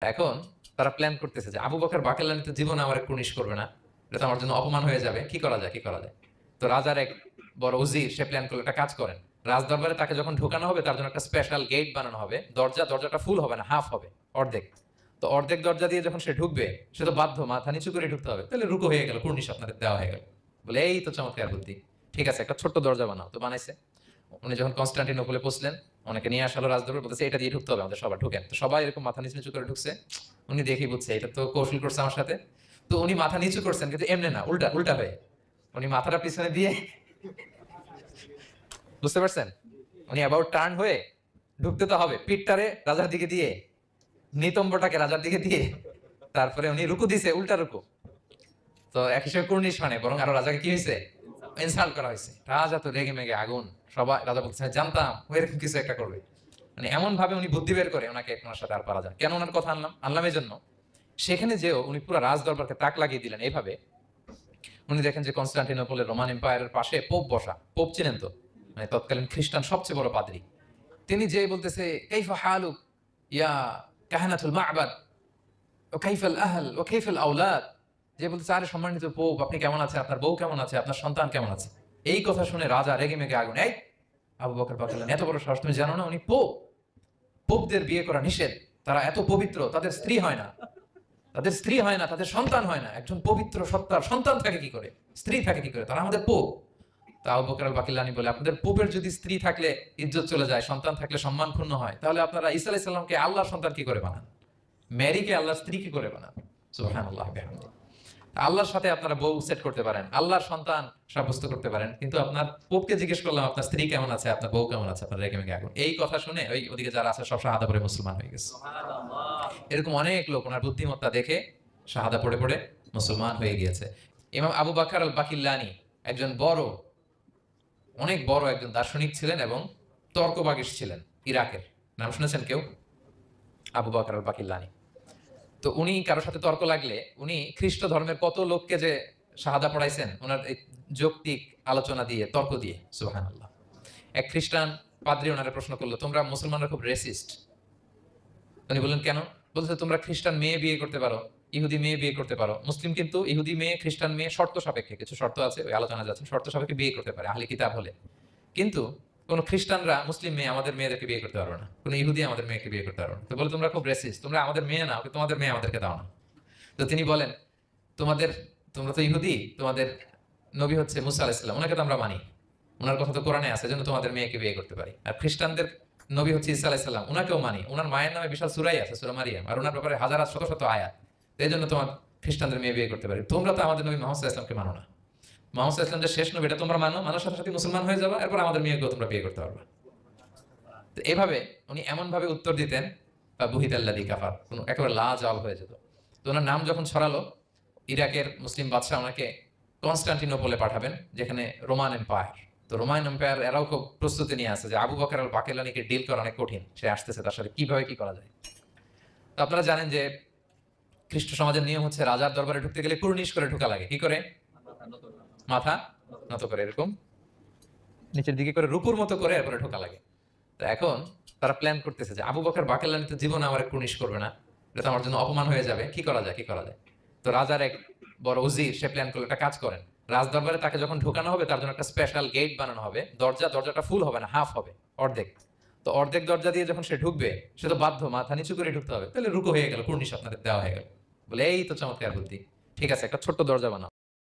এখন তারা প্ল্যান করতেছে যে আবু বকর বাকেলানি তো জীবনে আমার কুর্নিশ করবে না, এটা তো আমার জন্য অপমান হয়ে যাবে, কি করা যায় কি করা যায়। তো রাজার এক বড় উজির সে প্ল্যান করলো, একটা কাজ করেন, রাজ দরবারে তাকে যখন ঢোকানো হবে তার জন্য একটা স্পেশাল গেট বানানো হবে, দরজাটা ফুল হবে না, হাফ হবে, অর্ধেক। তো অর্ধেক দরজা দিয়ে যখন সে ঢুকবে, সে তো বাধ্য মাথা নিচু করে ঢুকতে হবে, তাহলে রুকো হয়ে গেল, কুর্নিশ আপনাদের দেওয়া হয়ে গেল। বলে এই তো চমৎকার বুদ্ধি, ঠিক আছে একটা ছোট্ট দরজা বানাও। তো বানাইছে। উনি যখন কনস্টান্টিনোপলে পৌঁছলেন, অনেকে নিয়ে আসালো রাজদরবার, বলতেছে এটা দিয়ে ঢুকতে হবে আমাদের, সবাই ঢুকেন। তো সবাই এরকম মাথা নিচু নিচু করে ঢুকছে। উনি দেখেই বুঝছে এটা তো কৌশল করছে আমার সাথে। তো উনি মাথা নিচু করছেন, কিন্তু এমনি না, উল্টা উল্টা হয়ে উনি মাথাটা পিছনে দিয়ে, বুঝতে পারছেন, উনি অ্যাবাউট টার্ন হয়ে ঢুকতে তো হবে, পিঠটারে রাজার দিকে দিয়ে, নিতম্বটাকে রাজার দিকে দিয়ে, তারপরে উনি রুকু দিছে, উল্টা রুকু। তো এক হিসেবে কুর্নিশ মানে, বরং আরো রাজাকে কি হয়েছে, ইনসাল্ট করা হয়েছে। রাজা তো রেগে মেগে আগুন, সবাই রাজা বলছে জানতাম ও এরকম কিছু একটা করবে। মানে এমন ভাবে উনি বুদ্ধি বের করে ওনাকে ওনার সাথে আর পারা যায়। কেন ওনার কথা আনলাম এই জন্য, সেখানে যেও উনি পুরো রাজ দরবারকে তাক লাগিয়ে দিলেন এইভাবে। উনি দেখেন যে কনস্টান্টিনোপলের রোমান এম্পায়ারের পাশে পোপ বসা, পোপ চিনেন তো, মানে তৎকালীন খ্রিস্টান সবচেয়ে বড় পাদ্রী। তিনি যে বলতেছে কাইফা হালুক ইয়া কাহানাতুল মা'বাদ ও কাইফাল আহল ও কাইফাল আওলাদ, যে বলতেছে আরে সম্মানিত পোপ আপনি কেমন আছেন, আপনার বউ কেমন আছে, আপনার সন্তান কেমন আছে। এই কথা শুনে রাজা রেগে মেগে আগুন, এই আবু বকর বাকেলানি এত বড় সাহস, তুমি জানো না উনি পোপ, পোপদের বিয়ে করা নিষেধ, তারা এত পবিত্র, তাদের স্ত্রী হয় না, তাদের স্ত্রী হয় না, তাদের সন্তান হয় না, একজন পবিত্র সত্তার সন্তান থাকে কি করে, স্ত্রী থাকে কি করে, তারা আমাদের পোপ। তা আবু বকর আল বাকিলানি বলে, আপনাদের পোপের যদি স্ত্রী থাকলে ইজ্জত চলে যায়, সন্তান থাকলে সম্মান ক্ষুণ্ণ হয়, তাহলে আপনারা ঈসা আলাইহিস সালামকে আল্লাহর সন্তান কি করে বানান, ম্যারিকে আল্লাহর স্ত্রী কি করে বানান। সুবহানাল্লাহ বিহামদিহি। আল্লাহর সাথে আপনারা বউ সেট করতে পারেন, আল্লাহর সন্তান সাব্যস্ত করতে পারেন, কিন্তু আপনার পোপকে জিজ্ঞেস করলাম আপনার স্ত্রী কেমন আছে, আপনার বউ কেমন আছে, আপনার রেগে মেগে আগুন। এই কথা শুনে ওই ওদিকে যারা আছে সব শাহাদা পড়ে মুসলমান হয়ে গেছে। এরকম অনেক লোক ওনার বুদ্ধিমত্তা দেখে শাহাদা পড়ে পড়ে মুসলমান হয়ে গিয়েছে। ইমাম আবু বকর আল বাকিল্লানি একজন বড়, অনেক বড় একজন দার্শনিক ছিলেন এবং তর্কবাগীশ ছিলেন, ইরাকের। নাম শুনেছেন কেউ? আবু বকর আল বাকিল্লানি। তো উনি কারোর সাথে তর্ক লাগলে উনি খ্রিস্ট ধর্মের কত লোককে যে শাহাদা পড়াইছেন ওনার এই যৌক্তিক আলোচনা দিয়ে, তর্ক দিয়ে। সুবহানাল্লাহ। এক খ্রিস্টান পাদ্রী ওনারে প্রশ্ন করলো, তোমরা মুসলমানরা খুব রেসিস্ট। উনি বললেন কেন? বলছে তোমরা খ্রিস্টান মেয়ে বিয়ে করতে পারো, ইহুদি মেয়ে বিয়ে করতে পারো, মুসলিম কিন্তু ইহুদি মেয়ে খ্রিস্টান মেয়ে শর্ত সাপেক্ষে, কিছু শর্ত আছে ওই আলোচনা যাচ্ছে, শর্ত সাপেক্ষে বিয়ে করতে পারে আহলি কিতাব হলে। কিন্তু কোন খ্রিস্টানরা মুসলিম মেয়ে আমাদের মেয়েদেরকে বিয়ে করতে পারবে না, কোন ইহুদি আমাদের মেয়েকে বিয়ে করতে পারবে না। তো বলে তোমরা খুব রেসিস্ট, তোমরা আমাদের মেয়ে না, তোমাদের মেয়ে আমাদেরকে দাও না। তো তিনি বলেন তোমাদের, তোমরা তো ইহুদি, তোমাদের নবী হচ্ছে মুসা আলাইহিস সালাম, ওনাকে তো আমরা মানি, ওনার কথা তো কোরআনে আছে, জন্য তোমাদের মেয়েকে বিয়ে করতে পারি। আর খ্রিস্টানদের নবী হচ্ছে ঈসা আলাইহিস সালাম, ওনাকেও মানি, ওনার মায়ের নামে বিশাল সূরাই আছে, সূরা মারিয়াম, আর ওনার ব্যাপারে হাজার শত শত আয়াত, এই জন্য তোমার খ্রিস্টানদের মেয়ে বিয়ে করতে পারি। তোমরা তো আমাদের নবী মুহাম্মদ সাল্লাল্লাহু আলাইহি ওয়াসাল্লামকে মানো না, মুহাম্মদ সাল্লাল্লাহু আলাইহি ওয়াসাল্লাম যে শেষ নবী এটা তোমরা মানো, মানার সাথে সাথে মুসলমান হয়ে যাবে, এরপর আমাদের মেয়েকেও তোমরা বিয়ে করতে পারবে। তো এভাবে উনি এমন ভাবে উত্তর দিতেন, বুহিতাল্লাযী কাফার, একেবারে লাজবাব হয়ে যেত। তো ওনার নাম যখন ছড়ালো, ইরাকের মুসলিম বাদশাহ ওনাকে কনস্টান্টিনোপলে পাঠাবেন, যেখানে রোমান এম্পায়ার। তো রোমান এম্পায়ার এরাও খুব প্রস্তুতি নিয়ে আসে যে আবু বকর আল বাকেলানিকে ডিল করা অনেক কঠিন, সে আসতেছে, তার সাথে কিভাবে কি করা যায়। তো আপনারা জানেন যে খ্রিস্ট সমাজের নিয়ম হচ্ছে রাজার দরবারে ঢুকতে গেলে কুর্নিশ করে ঢোকা লাগে, কি করে, মাথা নত করে, এরকম নিচের দিকে করে রুকুর মতো করে এরপরে ঢোকা লাগে। তো এখন তারা প্ল্যান করতেছে যে আবু বকর বাকেলানি তো জীবনে আমার কুর্নিশ করবে না, এটা তো আমার জন্য অপমান হয়ে যাবে, কি করা যায় কি করা যায়। তো রাজার এক বড় উজির সে প্ল্যান করলো, একটা কাজ করেন, রাজ দরবারে তাকে যখন ঢোকানো হবে তার জন্য একটা স্পেশাল গেট বানানো হবে, দরজাটা ফুল হবে না, হাফ হবে, অর্ধেক। তো অর্ধেক দরজা দিয়ে যখন সে ঢুকবে, সে তো বাধ্য মাথা নিচু করে ঢুকতে হবে, তাহলে রুকু হয়ে গেল, কুর্নিশ আপনাদের দেওয়া হয়ে গেল। বলে এই তো চমৎকার বুদ্ধি, ঠিক আছে একটা ছোট্ট দরজা বানাও।